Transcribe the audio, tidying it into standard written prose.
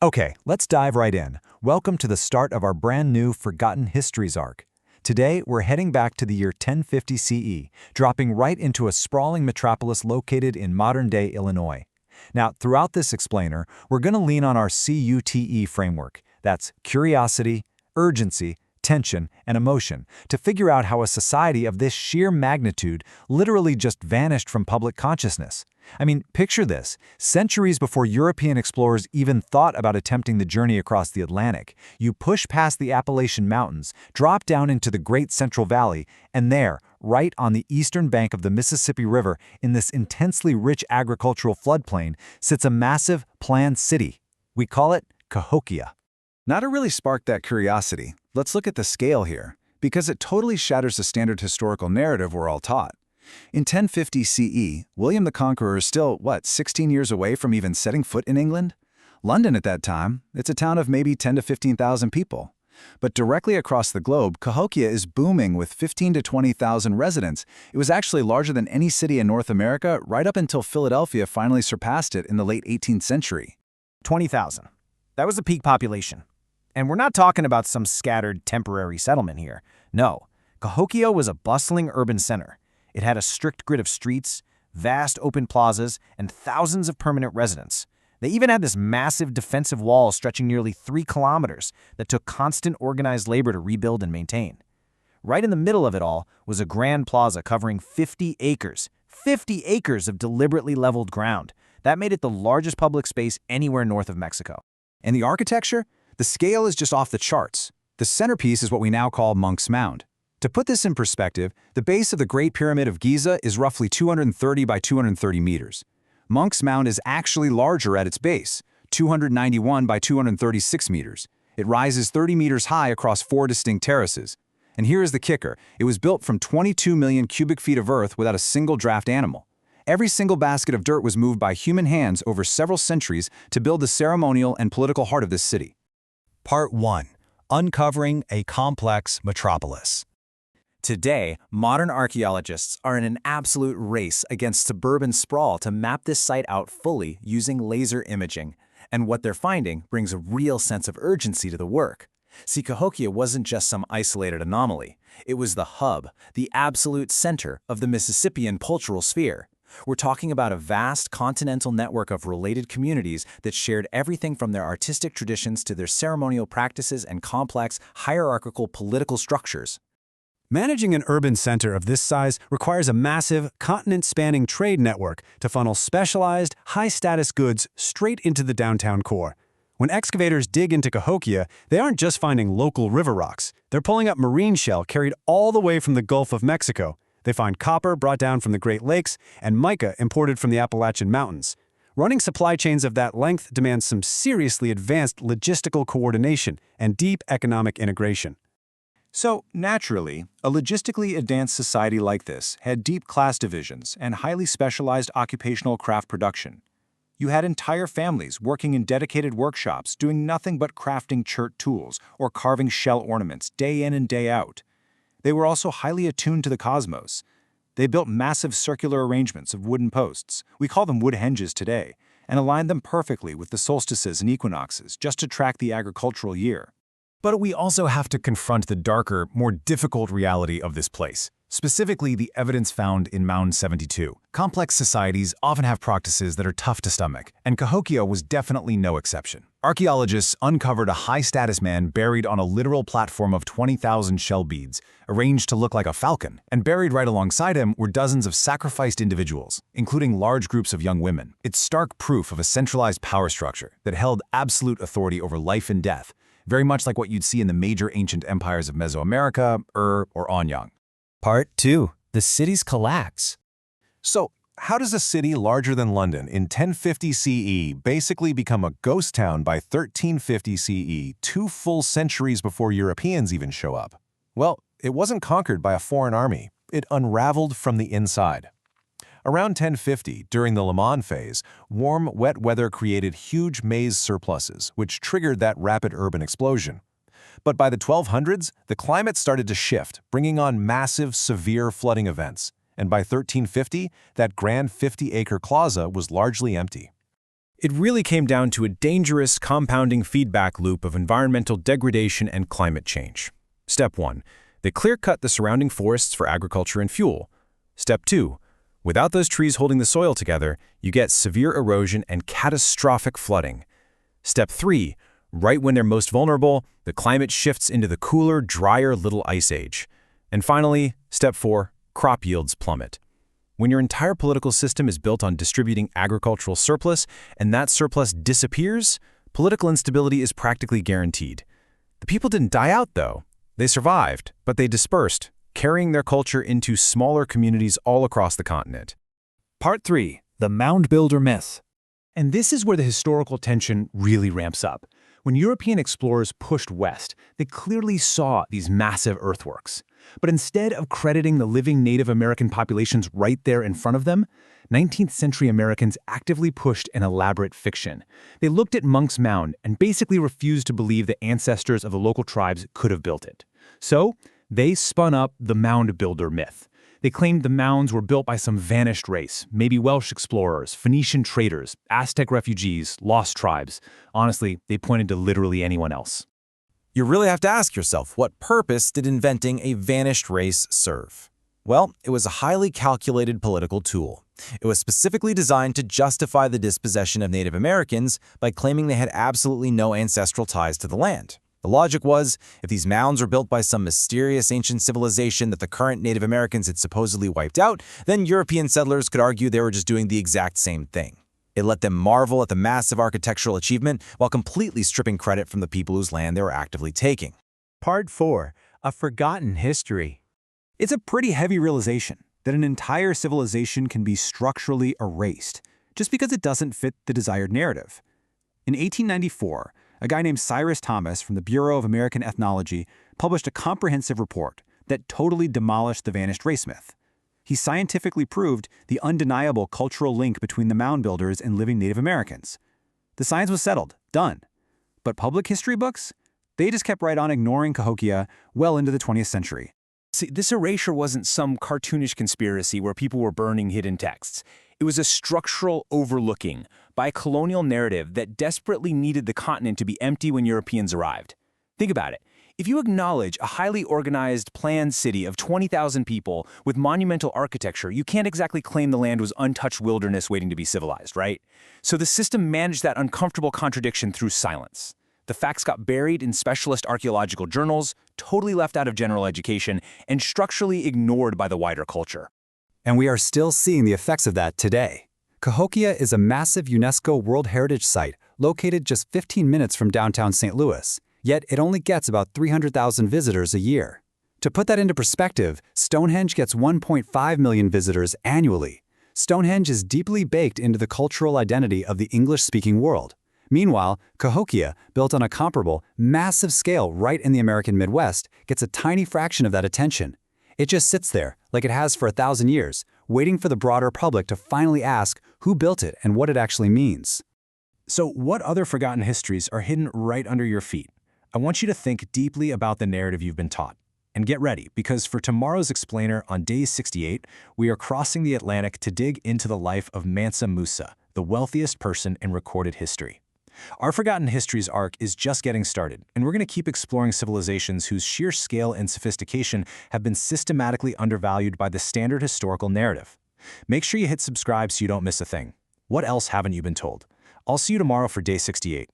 Okay, let's dive right in. Welcome to the start of our brand new Forgotten Histories arc. Today, we're heading back to the year 1050 CE, dropping right into a sprawling metropolis located in modern-day Illinois. Now, throughout this explainer, we're going to lean on our CUTE framework. That's curiosity, urgency, tension, and emotion, to figure out how a society of this sheer magnitude literally just vanished from public consciousness. I mean, picture this. Centuries before European explorers even thought about attempting the journey across the Atlantic, you push past the Appalachian Mountains, drop down into the Great Central Valley, and there, right on the eastern bank of the Mississippi River, in this intensely rich agricultural floodplain, sits a massive, planned city. We call it Cahokia. Now to really spark that curiosity, let's look at the scale here, because it totally shatters the standard historical narrative we're all taught. In 1050 CE, William the Conqueror is still, 16 years away from even setting foot in England? London at that time, it's a town of maybe 10 to 15,000 people. But directly across the globe, Cahokia is booming with 15 to 20,000 residents. It was actually larger than any city in North America right up until Philadelphia finally surpassed it in the late 18th century. 20,000. That was the peak population. And we're not talking about some scattered temporary settlement here. No, Cahokia was a bustling urban center. It had a strict grid of streets, vast open plazas, and thousands of permanent residents. They even had this massive defensive wall stretching nearly 3 kilometers that took constant organized labor to rebuild and maintain. Right in the middle of it all was a grand plaza covering 50 acres. 50 acres of deliberately leveled ground. That made it the largest public space anywhere north of Mexico. And the architecture? The scale is just off the charts. The centerpiece is what we now call Monk's Mound. To put this in perspective, the base of the Great Pyramid of Giza is roughly 230 by 230 meters. Monk's Mound is actually larger at its base, 291 by 236 meters. It rises 30 meters high across 4 distinct terraces. And here is the kicker. It was built from 22 million cubic feet of earth without a single draft animal. Every single basket of dirt was moved by human hands over several centuries to build the ceremonial and political heart of this city. Part 1. Uncovering a complex metropolis. Today, modern archaeologists are in an absolute race against suburban sprawl to map this site out fully using laser imaging. And what they're finding brings a real sense of urgency to the work. See, Cahokia wasn't just some isolated anomaly. It was the hub, the absolute center of the Mississippian cultural sphere. We're talking about a vast continental network of related communities that shared everything from their artistic traditions to their ceremonial practices and complex, hierarchical political structures. Managing an urban center of this size requires a massive, continent-spanning trade network to funnel specialized, high-status goods straight into the downtown core. When excavators dig into Cahokia, they aren't just finding local river rocks. They're pulling up marine shell carried all the way from the Gulf of Mexico. They find copper brought down from the Great Lakes and mica imported from the Appalachian Mountains. Running supply chains of that length demands some seriously advanced logistical coordination and deep economic integration. So, naturally, a logistically advanced society like this had deep class divisions and highly specialized occupational craft production. You had entire families working in dedicated workshops doing nothing but crafting chert tools or carving shell ornaments day in and day out. They were also highly attuned to the cosmos. They built massive circular arrangements of wooden posts, we call them wood henges today, and aligned them perfectly with the solstices and equinoxes just to track the agricultural year. But we also have to confront the darker, more difficult reality of this place, specifically the evidence found in Mound 72. Complex societies often have practices that are tough to stomach, and Cahokia was definitely no exception. Archaeologists uncovered a high-status man buried on a literal platform of 20,000 shell beads, arranged to look like a falcon, and buried right alongside him were dozens of sacrificed individuals, including large groups of young women. It's stark proof of a centralized power structure that held absolute authority over life and death, very much like what you'd see in the major ancient empires of Mesoamerica, or Anyang. Part 2. The city's collapse. So, how does a city larger than London in 1050 CE basically become a ghost town by 1350 CE, 2 full centuries before Europeans even show up? Well, it wasn't conquered by a foreign army. It unraveled from the inside. Around 1050, during the Le Mans phase, warm, wet weather created huge maize surpluses, which triggered that rapid urban explosion. But by the 1200s, the climate started to shift, bringing on massive, severe flooding events. And by 1350, that grand 50-acre plaza was largely empty. It really came down to a dangerous compounding feedback loop of environmental degradation and climate change. Step 1. They clear-cut the surrounding forests for agriculture and fuel. Step 2. Without those trees holding the soil together, you get severe erosion and catastrophic flooding. Step 3. Right when they're most vulnerable, the climate shifts into the cooler, drier Little Ice Age. And finally, Step 4. Crop yields plummet. When your entire political system is built on distributing agricultural surplus, and that surplus disappears, political instability is practically guaranteed. The people didn't die out, though. They survived, but they dispersed, carrying their culture into smaller communities all across the continent. Part 3. The Mound Builder Myth. And this is where the historical tension really ramps up. When European explorers pushed west, they clearly saw these massive earthworks. But instead of crediting the living Native American populations right there in front of them, 19th century Americans actively pushed an elaborate fiction. They looked at Monk's Mound and basically refused to believe the ancestors of the local tribes could have built it. So, they spun up the mound builder myth. They claimed the mounds were built by some vanished race, maybe Welsh explorers, Phoenician traders, Aztec refugees, lost tribes. Honestly, they pointed to literally anyone else. You really have to ask yourself, what purpose did inventing a vanished race serve? Well, it was a highly calculated political tool. It was specifically designed to justify the dispossession of Native Americans by claiming they had absolutely no ancestral ties to the land. The logic was, if these mounds were built by some mysterious ancient civilization that the current Native Americans had supposedly wiped out, then European settlers could argue they were just doing the exact same thing. It let them marvel at the massive architectural achievement while completely stripping credit from the people whose land they were actively taking. Part 4. A Forgotten History. It's a pretty heavy realization that an entire civilization can be structurally erased just because it doesn't fit the desired narrative. In 1894, a guy named Cyrus Thomas from the Bureau of American Ethnology published a comprehensive report that totally demolished the vanished race myth. He scientifically proved the undeniable cultural link between the mound builders and living Native Americans. The science was settled, done. But public history books? They just kept right on ignoring Cahokia well into the 20th century. See, this erasure wasn't some cartoonish conspiracy where people were burning hidden texts. It was a structural overlooking by a colonial narrative that desperately needed the continent to be empty when Europeans arrived. Think about it. If you acknowledge a highly organized, planned city of 20,000 people with monumental architecture, you can't exactly claim the land was untouched wilderness waiting to be civilized, right? So the system managed that uncomfortable contradiction through silence. The facts got buried in specialist archaeological journals, totally left out of general education, and structurally ignored by the wider culture. And we are still seeing the effects of that today. Cahokia is a massive UNESCO World Heritage Site located just 15 minutes from downtown St. Louis, yet it only gets about 300,000 visitors a year. To put that into perspective, Stonehenge gets 1.5 million visitors annually. Stonehenge is deeply baked into the cultural identity of the English-speaking world. Meanwhile, Cahokia, built on a comparable, massive scale right in the American Midwest, gets a tiny fraction of that attention. It just sits there, like it has for 1,000 years, waiting for the broader public to finally ask who built it and what it actually means. So what other forgotten histories are hidden right under your feet? I want you to think deeply about the narrative you've been taught. And get ready, because for tomorrow's explainer on day 68, we are crossing the Atlantic to dig into the life of Mansa Musa, the wealthiest person in recorded history. Our Forgotten Histories arc is just getting started, and we're going to keep exploring civilizations whose sheer scale and sophistication have been systematically undervalued by the standard historical narrative. Make sure you hit subscribe so you don't miss a thing. What else haven't you been told? I'll see you tomorrow for day 68.